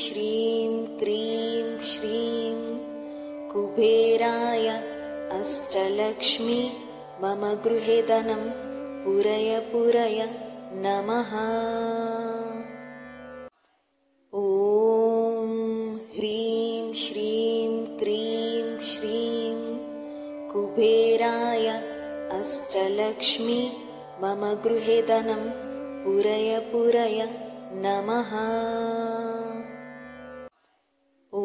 श्रीं क्रीं श्रीं कुबेराय अष्टलक्ष्मी मम गृहे धनं पूरय पूरय नमः। ॐ ह्रीं श्रीं क्रीं श्रीं कुबेराय अष्टलक्ष्मी मम गृहे धनं पूरय पूरय नमः। ॐ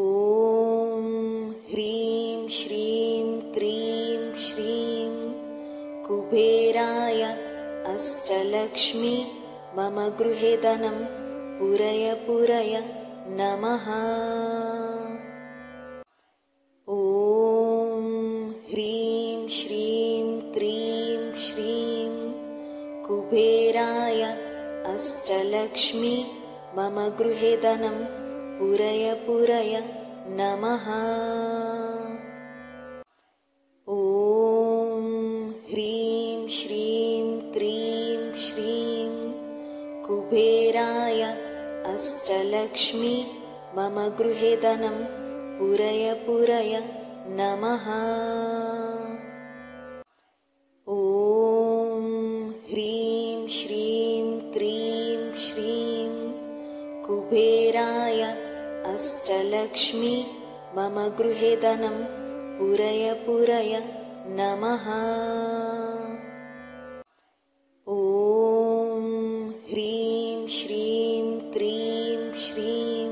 ह्रीं श्रीं क्रीं श्रीं कुबेराय अष्टलक्ष्मी मम गृहे धनं पूरय पूरय नमः। ॐ ह्रीं श्रीं क्रीं श्रीं कुबेराय अष्टलक्ष्मी मम गृहे धनं पूरय पूरय नमः। ॐ ह्रीं श्रीं क्रीं श्रीं कुबेराय अष्टलक्ष्मी मम गृहे धनं पूरय पूरय नमः। ॐ ह्रीं श्रीं क्रीं श्रीं कुबेराय अष्टलक्ष्मी मम गृहे धनं पूरय पूरय नमः। ॐ ह्रीं श्रीं क्रीं श्रीं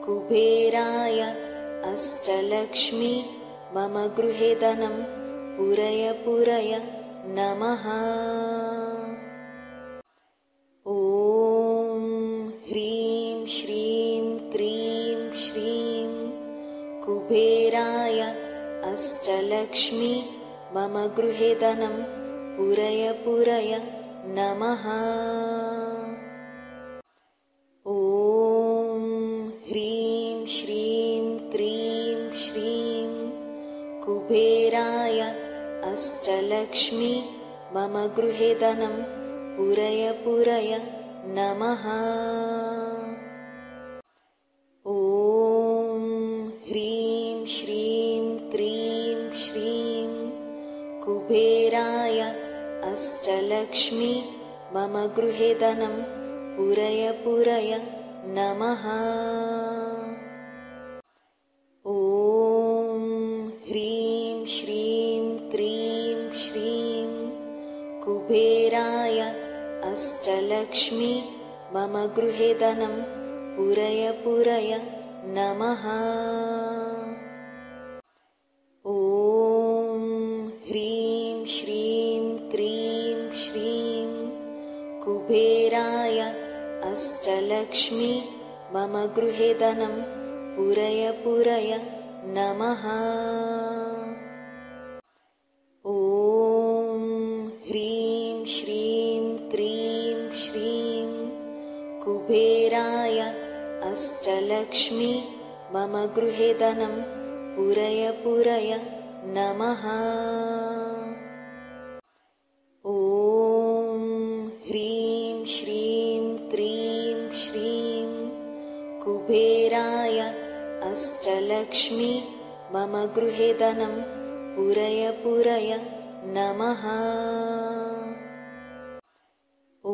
कुबेराय अष्टलक्ष्मी मम गृहे धनं पूरय पूरय नमः। ॐ ह्रीं श्रीं क्रीं श्रीं कुबेराय अष्टलक्ष्मी मम गृहे धनं पूरय पूरय नमः। ॐ ह्रीं श्रीं क्रीं श्रीं कुबेराय अष्टलक्ष्मी मम गृहे धनं पूरय पूरय नमः। ॐ ह्रीं श्रीं क्रीं श्रीं कुबेराय अष्टलक्ष्मी मम गृहे धनं पूरय पूरय नमः। ॐ ह्रीं श्रीं क्रीं श्रीं कुबेराय अष्टलक्ष्मी मम गृहे धनं पूरय पूरय नमः। ॐ ह्रीं श्रीं क्रीं श्रीं कुबेराय अष्टलक्ष्मी मम गृहे धनं पूरय पूरय नमः। ॐ ह्रीं श्रीं क्रीं श्रीं कुबेराय अष्टलक्ष्मी मम गृहे धनं पूरय पूरय नमः। ॐ ह्रीं श्रीं क्रीं श्रीं कुबेराय अष्टलक्ष्मी मम गृहे धनं पूरय पूरय नमः। ॐ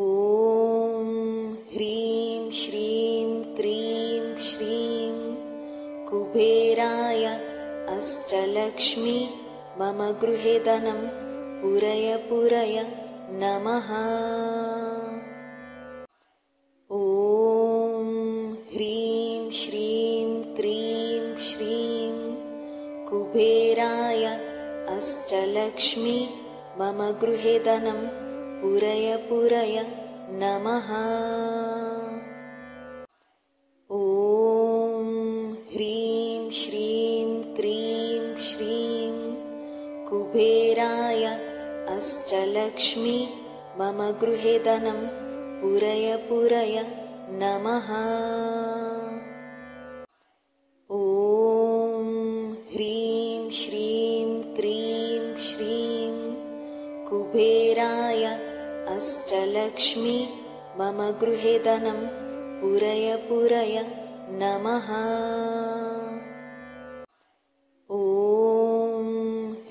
ह्रीं श्रीं क्रीं श्रीं कुबेराय अष्टलक्ष्मी मम गृहे धनं पूरय पूरय नमः। ॐ ह्रीं श्रीं क्रीं श्रीं कुबेराय अष्टलक्ष्मी मम गृहे धनं पूरय पूरय नमः। ॐ ह्रीं श्रीं क्रीं श्रीं कुबेराय अष्टलक्ष्मी मम गृहे धनं पूरय पूरय नमः। ॐ ह्रीं श्रीं क्रीं श्रीं कुबेराय अष्टलक्ष्मी मम गृहे धनं पूरय पूरय नमः। ॐ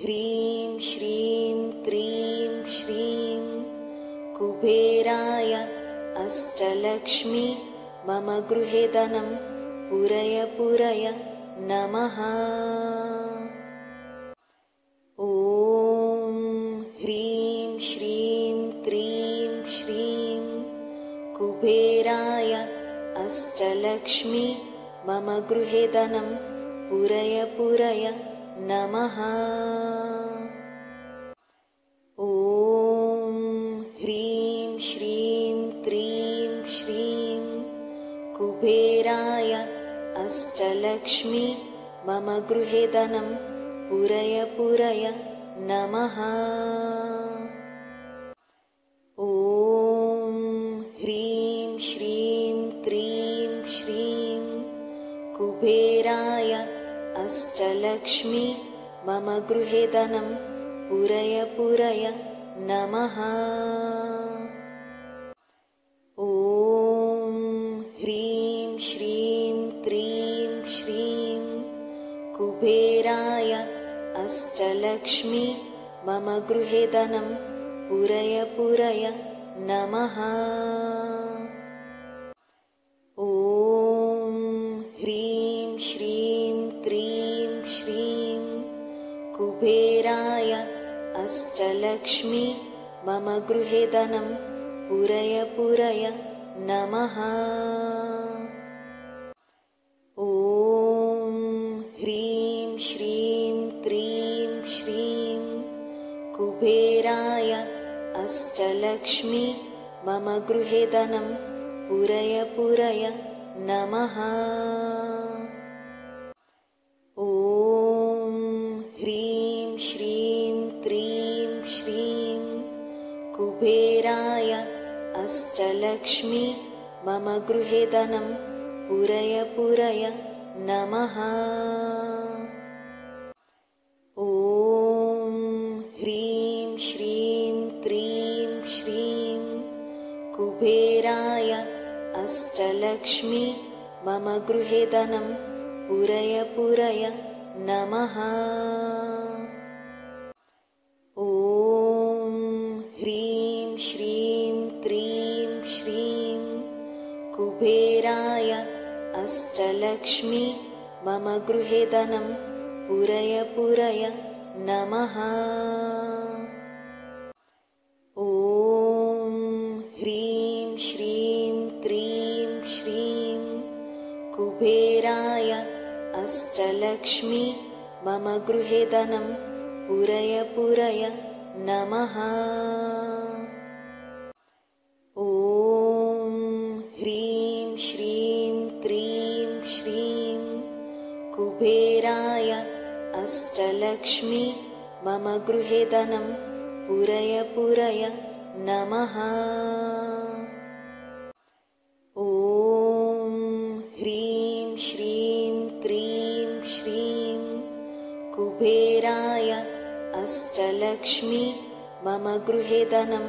ह्रीं श्रीं क्रीं श्रीं कुबेराय अष्टलक्ष्मी मम गृहे धनं पूरय पूरय नमः। ॐ ह्रीं श्रीं क्रीं श्रीं कुबेराय अष्टलक्ष्मी मम गृहे धनं पूरय पूरय नमः। ॐ ह्रीं श्रीं क्रीं श्रीं कुबेराय अष्टलक्ष्मी मम गृहे धनं पूरय पूरय नमः। ॐ ह्रीं श्रीं क्रीं श्रीं कुबेराय अष्टलक्ष्मी मम गृहे धनं पूरय पूरय नमः। ॐ ह्रीं श्रीं क्रीं श्रीं कुबेराय अष्टलक्ष्मी मम गृहे धनं पूरय पूरय नमः। ॐ ह्रीं श्रीं क्रीं श्रीं कुबेराय अष्टलक्ष्मी मम गृहे धनं पूरय पूरय नमः। ॐ ह्रीं श्रीं क्रीं श्रीं कुबेराय अष्टलक्ष्मी मम गृहे धनं पूरय पूरय नमः। ॐ ह्रीं श्रीं क्रीं श्रीं कुबेराय अष्टलक्ष्मी मम गृहे धनं पूरय पूरय नमः। ॐ ह्रीं श्रीं क्रीं श्रीं कुबेराय अष्टलक्ष्मी मम गृहे धनं पूरय पूरय नमः। ॐ ह्रीं श्रीं क्रीं श्रीं कुबेराय अष्टलक्ष्मी मम गृहे धनं पूरय पूरय नमः। ॐ ह्रीं श्रीं क्रीं श्रीं कुबेराय अष्टलक्ष्मी मम गृहे धनं पूरय पूरय नमः। ॐ ह्रीं श्रीं क्रीं श्रीं कुबेराय अष्टलक्ष्मी मम गृहे धनं पूरय पूरय नमः। ॐ ह्रीं श्रीं क्रीं श्रीं कुबेराय अष्टलक्ष्मी मम गृहे धनं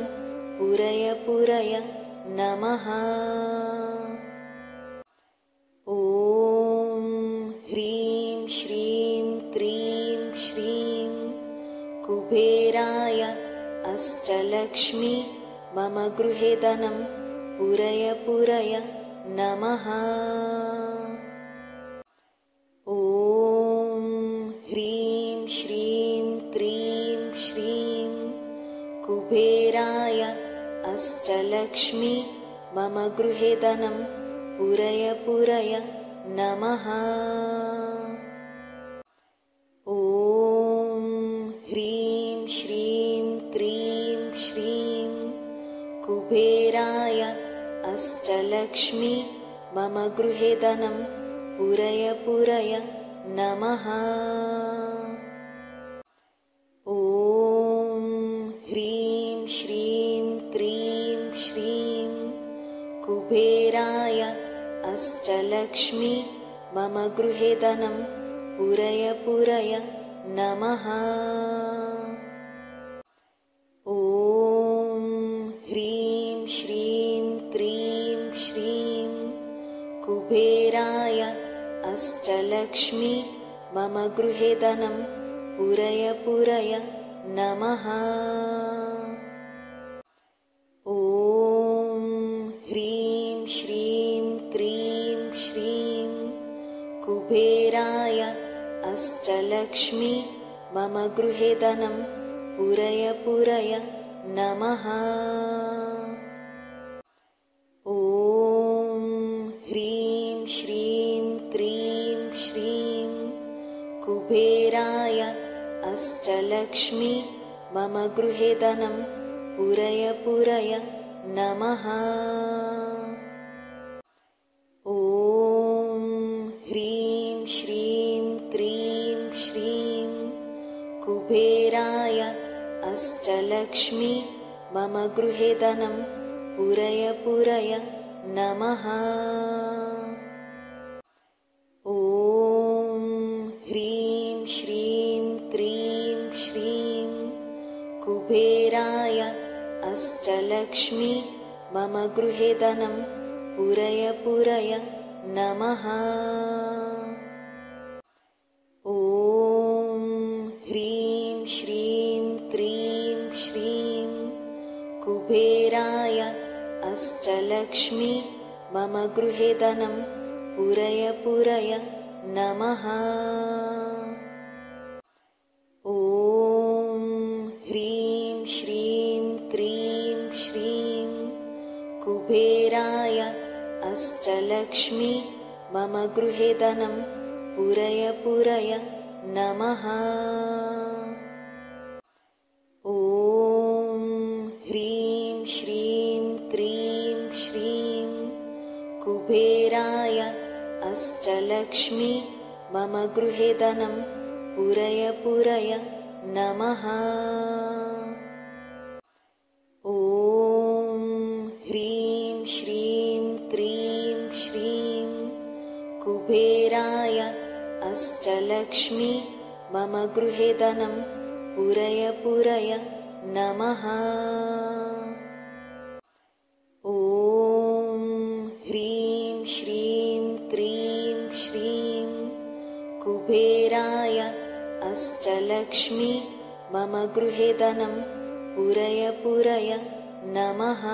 पूरय पूरय नमः। ॐ ह्रीं श्रीं क्रीं श्रीं कुबेराय अष्टलक्ष्मी मम गृहे धनं पूरय पूरय नमः। ॐ ह्रीं श्रीं क्रीं श्रीं कुबेराय अष्टलक्ष्मी मम गृहे धनं पूरय पूरय नमः। ॐ ह्रीं श्रीं क्रीं श्रीं कुबेराय अष्टलक्ष्मी मम गृहे धनं पूरय पूरय नमः। ॐ ह्रीं श्रीं क्रीं श्रीं कुबेराय अष्टलक्ष्मी मम गृहे धनं पूरय पूरय नमः। ॐ ह्रीं श्रीं क्रीं श्रीं कुबेराय अष्टलक्ष्मी मम गृहे धनं पूरय पूरय नमः। ॐ ह्रीं श्रीं क्रीं श्रीं कुबेराय अष्टलक्ष्मी मम गृहे धनं पूरय पूरय नमः। ॐ ह्रीं श्रीं क्रीं श्रीं कुबेराय अष्टलक्ष्मी मम गृहे धनं पूरय पूरय नमः। ॐ ह्रीं श्रीं क्रीं श्रीं कुबेराय अष्टलक्ष्मी मम गृहे धनं पूरय पूरय नमः। ॐ ह्रीं श्रीं क्रीं श्रीं कुबेराय अष्टलक्ष्मी मम गृहे धनं पूरय पूरय नमः। ॐ ह्रीं श्रीं क्रीं श्रीं कुबेराय अष्टलक्ष्मी मम गृहे धनं पूरय पूरय नमः। ॐ ह्रीं श्रीं क्रीं श्रीं कुबेराय अष्टलक्ष्मी मम गृहे धनं पूरय पूरय नमः। ॐ ह्रीं श्रीं क्रीं श्रीं कुबेराय अष्टलक्ष्मी मम गृहे धनं पूरय पूरय नमः। ॐ ह्रीं श्रीं क्रीं श्रीं कुबेराय अष्टलक्ष्मी मम गृहे धनं पूरय पूरय नमः। ॐ ह्रीं श्रीं क्रीं श्रीं कुबेराय अष्टलक्ष्मी मम गृहे धनं पूरय पूरय नमः।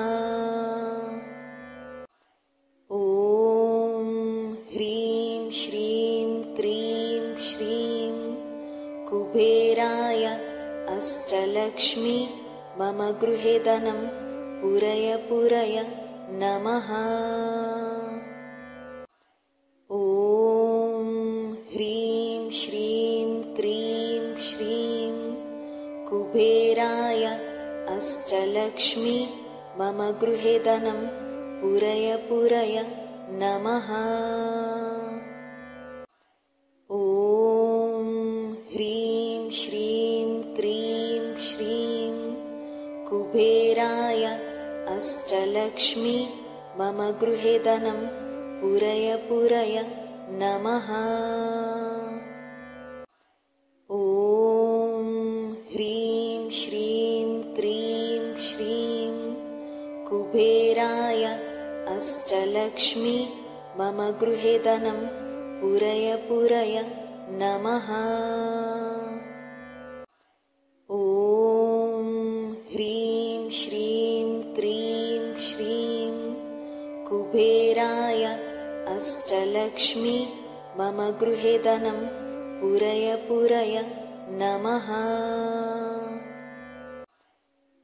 ॐ ह्रीं श्रीं क्रीं श्रीं कुबेराय अष्टलक्ष्मी मम गृहे धनं पूरय पूरय नमः। ॐ ह्रीं श्रीं क्रीं श्रीं कुबेराय अष्टलक्ष्मी मम गृहे धनं पूरय पूरय नमः। ॐ ह्रीं श्रीं क्रीं श्रीं कुबेराय अष्टलक्ष्मी मम गृहे धनं पूरय पूरय नमः। ॐ ह्रीं श्रीं क्रीं श्रीं कुबेराय अष्टलक्ष्मी मम गृहे धनं पूरय पूरय नमः। ॐ ह्रीं श्रीं क्रीं श्रीं कुबेराय अष्टलक्ष्मी मम गृहे धनं पूरय पूरय नमः।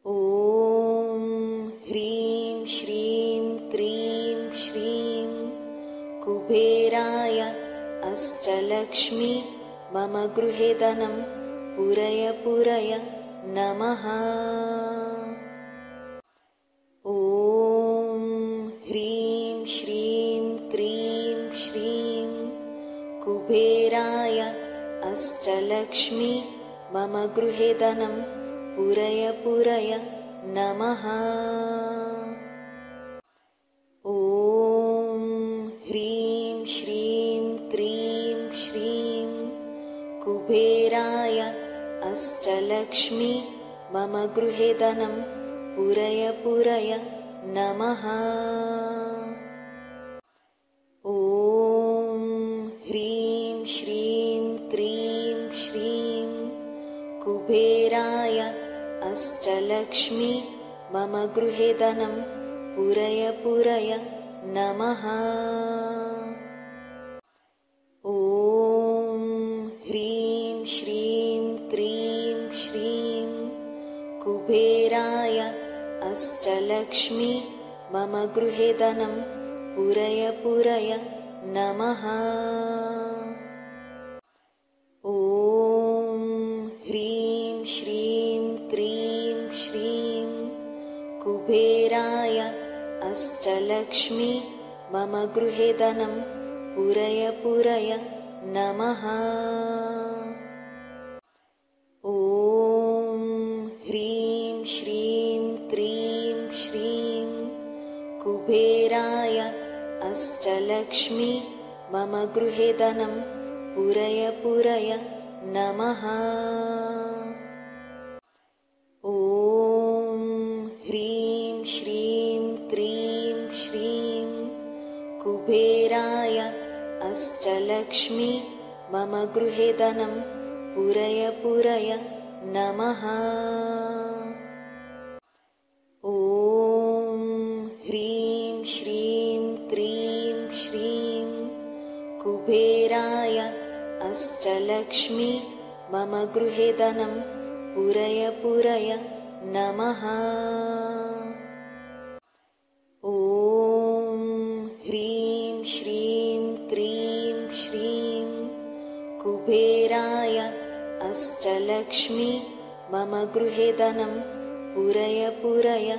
ॐ ह्रीं श्रीं क्रीं श्रीं कुबेराय अष्टलक्ष्मी मम गृहे धनं पूरय पूरय नमः। ॐ ह्रीं श्रीं क्रीं श्रीं कुबेराय अष्टलक्ष्मी मम गृहे धनं पूरय पूरय नमः। ॐ ह्रीं श्रीं क्रीं श्रीं कुबेराय अष्टलक्ष्मी मम गृहे धनं पूरय पूरय नमः। ॐ अष्टलक्ष्मी मम गृहे धनं पूरय पूरय नमः। ॐ ह्रीं श्रीं क्रीं श्रीं कुबेराय अष्टलक्ष्मी मम गृहे धनं पूरय पूरय नमः। ॐ ह्रीं श्रीं क्रीं श्रीं कुबेराय अष्टलक्ष्मी मम गृहे धनं पूरय पूरय नमः। ॐ ह्रीं श्रीं क्रीं श्रीं कुबेराय अष्टलक्ष्मी मम गृहे धनं पूरय पूरय नमः। ॐ ह्रीं श्रीं क्रीं श्रीं कुबेराय अष्टलक्ष्मी मम गृहे धनं पूरय पूरय नमः। ॐ ह्रीं श्रीं क्रीं श्रीं कुबेराय अष्टलक्ष्मी मम गृहे धनं पूरय पूरय नमः। ॐ ह्रीं श्रीं क्रीं श्रीं कुबेराय अष्टलक्ष्मी मम गृहे धनं पूरय पूरय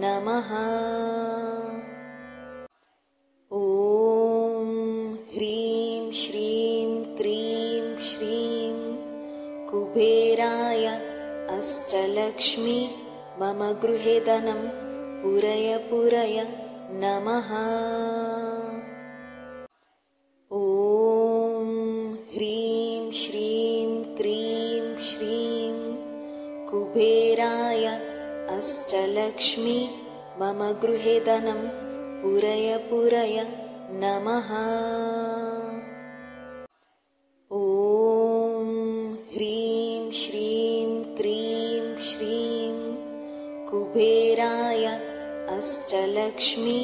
नमः। ॐ ह्रीं श्रीं क्रीं श्रीं कुबेराय अष्टलक्ष्मी मम गृहे धनं पूरय पूरय नमः। ॐ ह्रीं श्रीं क्रीं श्रीं कुबेराय अष्टलक्ष्मी मम गृहे धनं पूरय पूरय नमः। ॐ ह्रीं श्रीं क्रीं श्रीं कुबेराय अष्टलक्ष्मी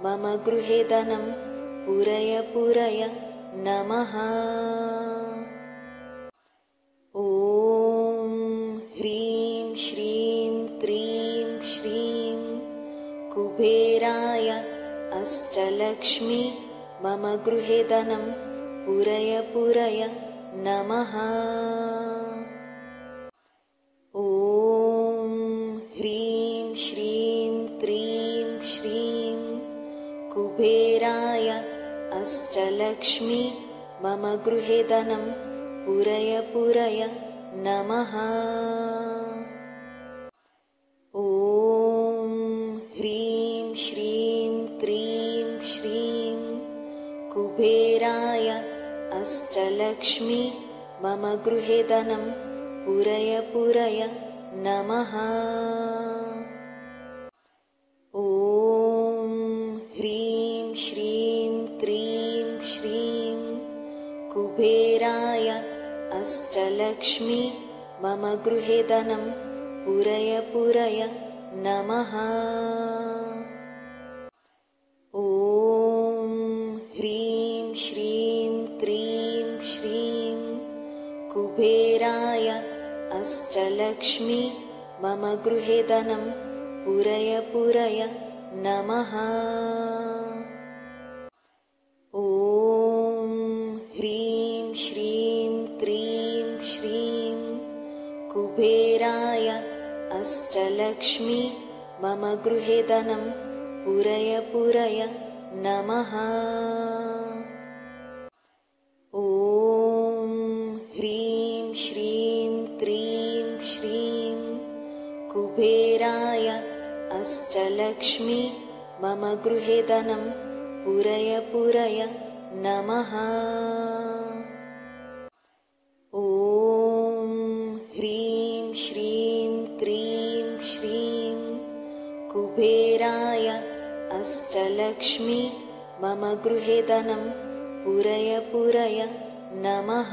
मम गृहे धनं पूरय पूरय नमः। ॐ ह्रीं श्रीं क्रीं श्रीं कुबेराय अष्टलक्ष्मी मम गृहे धनं पूरय पूरय नमः। ॐ ह्रीं श्रीं क्रीं श्रीं कुबेराय अष्टलक्ष्मी मम गृहे धनं पूरय पूरय नमः। ॐ ह्रीं श्रीं क्रीं श्रीं कुबेराय अष्टलक्ष्मी मम गृहे धनं पूरय पूरय नमः। ॐ ह्रीं श्रीं क्रीं श्रीं कुबेराय अष्टलक्ष्मी मम गृहे धनं पूरय पूरय नमः। ॐ ह्रीं श्रीं क्रीं श्रीं कुबेराय अष्टलक्ष्मी मम गृहे धनं पूरय पूरय नमः। ॐ ह्रीं श्रीं क्रीं श्रीं कुबेराय अष्टलक्ष्मी मम गृहे धनं पूरय पूरय नमः। ॐ ह्रीं श्रीं क्रीं श्रीं कुबेराय अष्टलक्ष्मी मम गृहे धनं पूरय पूरय नमः। ॐ ह्रीं श्रीं क्रीं श्रीं कुबेराय अष्टलक्ष्मी मम गृहे धनं पूरय पूरय नमः।